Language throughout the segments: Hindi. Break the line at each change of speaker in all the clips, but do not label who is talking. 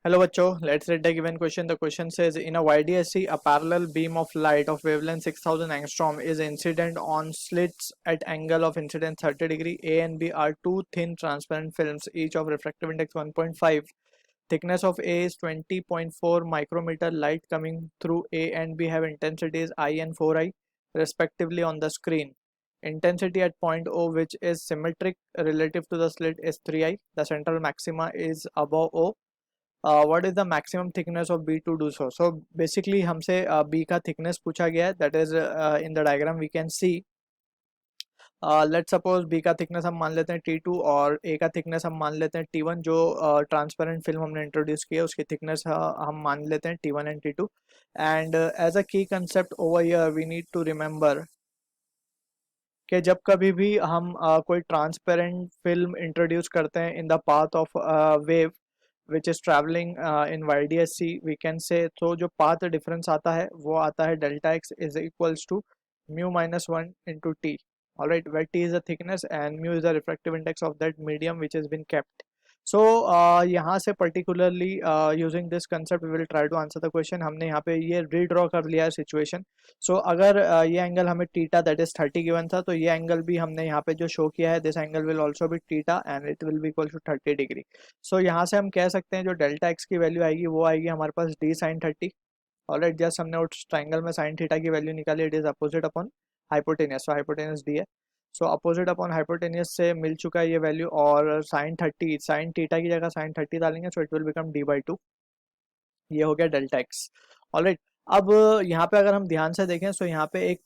Hello bachcho, let's read the given question. The question says in a YDSC, a parallel beam of light of wavelength 6000 angstrom is incident on slits at angle of incidence 30 degree. A and B are two thin transparent films, each of refractive index 1.5. Thickness of A is 20.4 micrometer. Light coming through A and B have intensities I and 4I respectively on the screen. Intensity at point O, which is symmetric relative to the slit, is 3I. The central maxima is above O. What is the maximum thickness of B to do so? So basically हमसे B का thickness पूछा गया है. That is in the diagram we can see. Let's suppose B का थिकनेस हम मान लेते हैं T2 और A का थिकनेस हम मान लेते हैं T1. जो ट्रांसपेरेंट फिल्म हमने इंट्रोड्यूस की है उसकी थिकनेस हम मान लेते हैं T1 and T2. And as a key concept over here we need to remember कि जब कभी भी हम कोई ट्रांसपेरेंट फिल्म इंट्रोड्यूस करते हैं in the path of wave which is travelling in YDSC we can say, तो जो पाथ डिफरेंस आता है वो आता है delta x is equals to mu minus one into t. Alright, where t is the thickness and mu is the refractive index of that medium which has been kept. So यहाँ से particularly using this concept we will try to answer the question. हमने यहाँ पे ये redraw कर लिया है situation. So अगर ये angle हमें theta that is 30 given था, तो ये angle भी हमने यहाँ पे जो show किया है this angle will also be theta and it will be equal to 30 degree. So यहाँ से हम कह सकते हैं जो delta x की value आएगी वो आएगी हमारे पास d sin 30. Alright, just हमने उस triangle में sin theta की value निकाली, it is opposite upon hypotenuse. So hypotenuse D है. सो अपोजिट अपॉन हाइपोटेनियस से मिल चुका है ये वैल्यू. और साइन 30 साइन थीटा की जगह साइन 30 डालेंगे so it will become d/2. ये हो गया डेल्टा एक्स. ऑलराइट, अब यहाँ पे अगर हम ध्यान से देखें सो यहाँ पे एक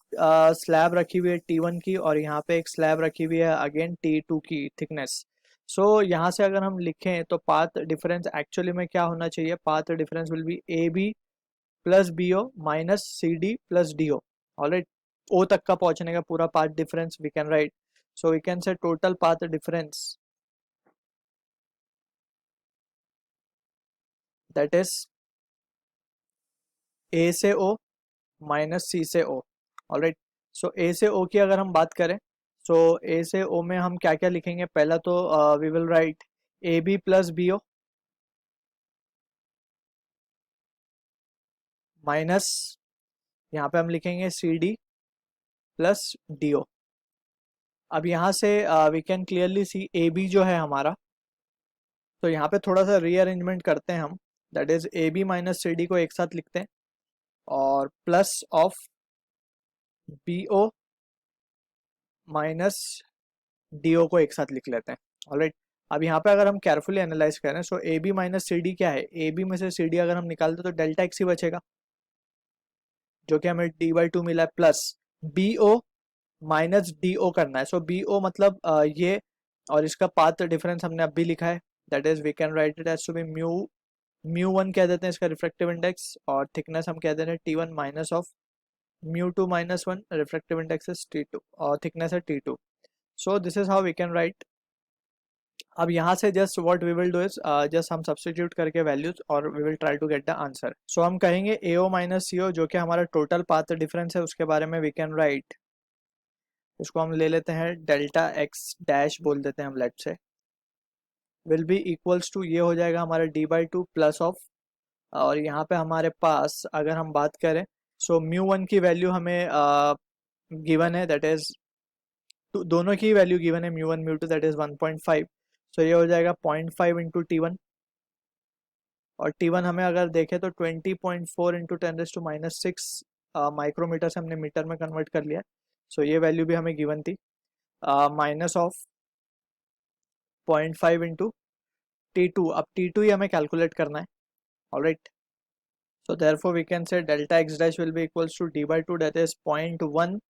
स्लैब रखी हुई है T1 की और यहाँ पे एक स्लैब रखी हुई है अगेन T2 की थिकनेस. सो यहाँ से अगर हम लिखें तो पाथ डिफरेंस एक्चुअली में क्या होना चाहिए? Path difference will be AB plus BO minus CD plus DO. Alright, O तक का पहुंचने का पूरा path difference we can write. So we can say total path difference that is A से ओ माइनस सी से ओ. ऑलराइट, सो ए से ओ की अगर हम बात करें सो ए से ओ में हम क्या क्या लिखेंगे? पहला तो we will write A B plus B O minus यहाँ पे हम लिखेंगे C D plus D O. अब यहाँ से we can clearly see A B जो है हमारा, तो यहाँ पे थोड़ा सा रीअरेंजमेंट करते हैं हम. That is A B minus C D को एक साथ लिखते हैं और plus of B O minus D O को एक साथ लिख लेते हैं. ऑलराइट, अब यहाँ पे अगर हम केयरफुली एनालाइज करें so A B minus C D क्या है? ए बी में से सी डी अगर हम निकालते तो डेल्टा एक्स ही बचेगा जो कि हमें d/2 मिला है. Plus B O minus D O करना है. सो बी ओ मतलब ये, और इसका पाथ डिफरेंस हमने अब भी लिखा है. That is we can write it as two B mu one कह देते हैं इसका रिफ्रैक्टिव इंडेक्स, और थिकनेस हम कह देते हैं T1 minus of mu two minus one. Refractive index is T2 और थिकनेस है T2. So this is how we can write. अब यहाँ से just what we will do is just हम सब्स्टिट्यूट करके वैल्यूज और we will try to get the answer. So हम कहेंगे AO माइनस CO जो कि हमारा टोटल पाथ डिफरेंस है उसके बारे में वी कैन राइट. इसको हम ले लेते हैं डेल्टा एक्स डैश बोल देते हैं हम लेट से, विल बी इक्वल्स टू ये हो जाएगा हमारा d/2 प्लस ऑफ, और यहाँ पे हमारे पास अगर हम बात करें सो म्यू वन की वैल्यू हमें गिवन है. दैट इज दोनों की वैल्यू गिवन है mu one mu two that is 1.5. सो ये हो जाएगा 0.5 इंटू T1, और T1 हमें अगर देखें तो 20.4 इंटू 10⁻⁻6 माइक्रोमीटर से हमने मीटर में कन्वर्ट कर लिया. सो ये वैल्यू भी हमें गिवन थी. Minus of 0.5 into T2. अब T2 ही हमें कैलकुलेट करना है. Alright, so therefore we can say delta x dash will be equals to d/2 that is 0.1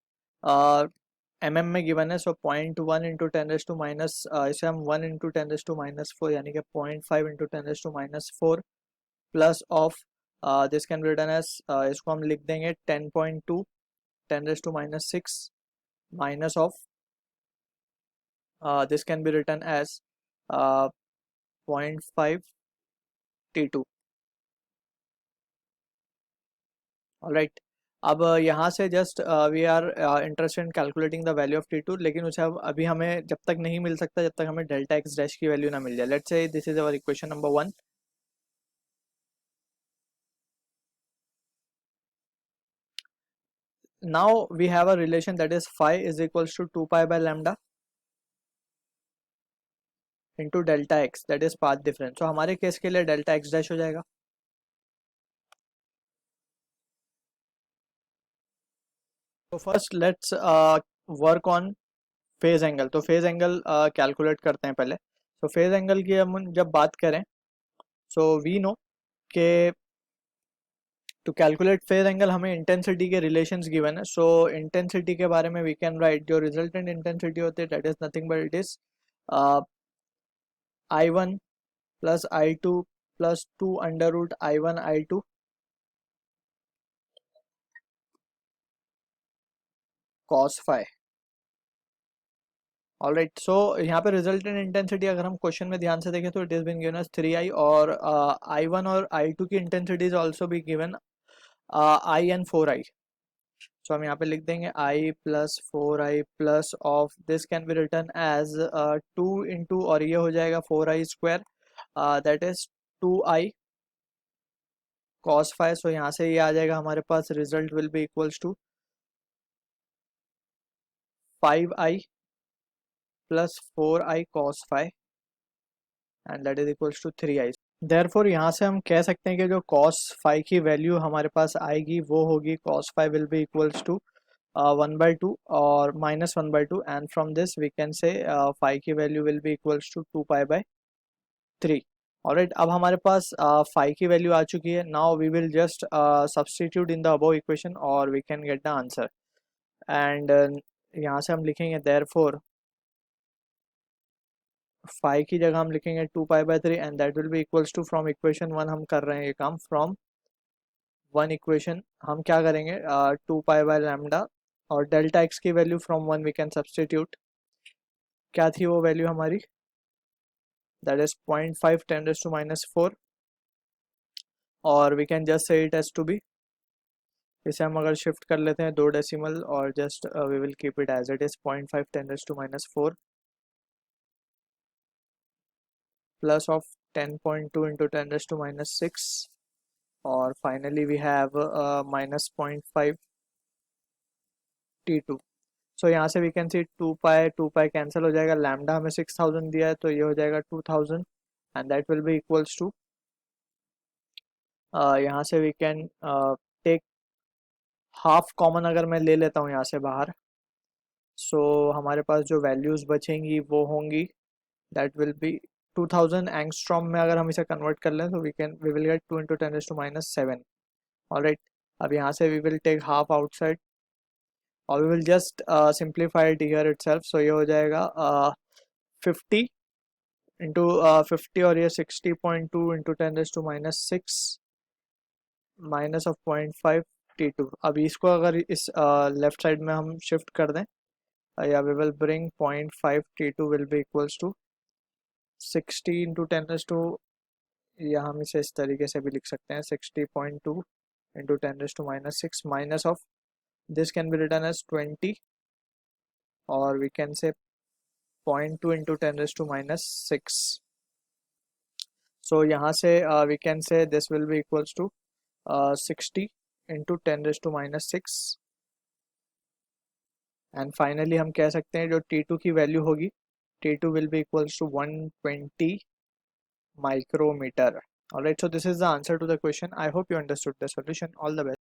mm में गिवन है. सो 0.1 इंटू 10⁻⁻, इसे हम 1 इंटू 10⁻⁻4 यानी कि 0.5 into 10⁻⁻4 plus of this can be written as, इसको हम लिख देंगे 10.2 10⁻⁻6 minus of this can be written as 0.5 T2. Alright, अब यहाँ से just we are interested in calculating the value of T2, लेकिन उसे अभी हमें जब तक नहीं मिल सकता जब तक हमें डेल्टा एक्स डैश की वैल्यू ना मिल जाए. Let's say this is our equation number 1. now we have a relation that is phi is equals to 2 pi by lambda into delta x, that is path difference. तो हमारे केस के लिए डेल्टा x डैश हो जाएगा. तो first let's work on phase angle. तो फेज एंगल कैलकुलेट करते हैं पहले. तो फेज एंगल की हम जब बात करें, सो वी नो के टू कैलकुलेट फेज एंगल हमें इंटेंसिटी के रिलेशंस गिवन है. सो इंटेंसिटी के बारे में वी कैन राइट जो रिजल्टेंट इंटेंसिटी होती है that is nothing but it is I1 plus I2 plus 2 under root I1 I2 cos phi. Alright, so यहाँ पे रिजल्टेंट इंटेंसिटी अगर हम क्वेश्चन में ध्यान से देखें तो it is been given as 3i और I1 और I2 की इंटेंसिटी इज ऑल्सो भी गिवन I and 4i. सो हम यहाँ पे लिख देंगे I plus 4i plus of this can be return as 2 into और ये हो जाएगा 4i square that is 2i cos phi. So यहाँ से ये आ जाएगा हमारे पास result will be equals to 5i plus 4i cos phi and that is equals to 3i. Therefore यहाँ से हम कह सकते हैं कि जो cos phi की वैल्यू हमारे पास आएगी वो होगी cos phi will be equals to 1/2 और -1/2 and from this we can say phi की value will be equals to 2 pi by 3. Alright, अब हमारे पास phi की वैल्यू आ चुकी है. Now we will just substitute in the above equation or we can get the answer. And यहाँ से हम लिखेंगे therefore phi की जगह हम लिखेंगे 2 pi by 3 and that will be equals to from equation 1 हम कर रहे हैं ये काम from 1 equation हम क्या करेंगे 2 pi by lambda और delta x की value from 1 we can substitute. क्या थी वो वैल्यू हमारी, that is 0.5 10 raised to minus 4 और we can just say it as to be. इसे हम अगर शिफ्ट कर लेते हैं 2 डेसिमल और just we will keep it as it is 0.5 10 raised to minus 4 plus of 10.2 into 10 raised to minus 6 और finally we have minus 0.5 t2. So यहाँ से we can see 2 pi cancel हो जाएगा. लैम्डा हमें 6000 दिया है तो ये हो जाएगा 2000 and that will be equals to यहाँ से we can take half common अगर मैं ले लेता हूँ यहाँ से बाहर. सो हमारे पास जो वैल्यूज़ बचेंगी वो होंगी दैट विल बी 2000 एंगस्ट्रॉम में अगर हम इसे कन्वर्ट कर लें तो we will get 2 into 10 raised to minus 7. Alright, अब यहाँ से we will take half outside और we will just simplify it here itself. So ये हो जाएगा 50 इंटू 50 और ये 60.2 into 10 raised to minus 6 minus of 0.5 t2. अब इसको अगर इस लेफ्ट साइड में हम शिफ्ट कर दें या we will bring 0.5 t2 will be equals to 60 into 10 raised to, या हम इसे इस तरीके से भी लिख सकते हैं 60.2 into 10 raised to minus 6 minus of this can be written as 20 or we can say 0.2 into 10 raised to minus 6. So यहाँ से we can say this will be equals to 60 into 10 raised to minus 6 and finally हम कह सकते हैं जो T2 की वैल्यू होगी T2 will be equals to 120 micrometer. Alright, so this is the answer to the question. I hope you understood the solution. All the best.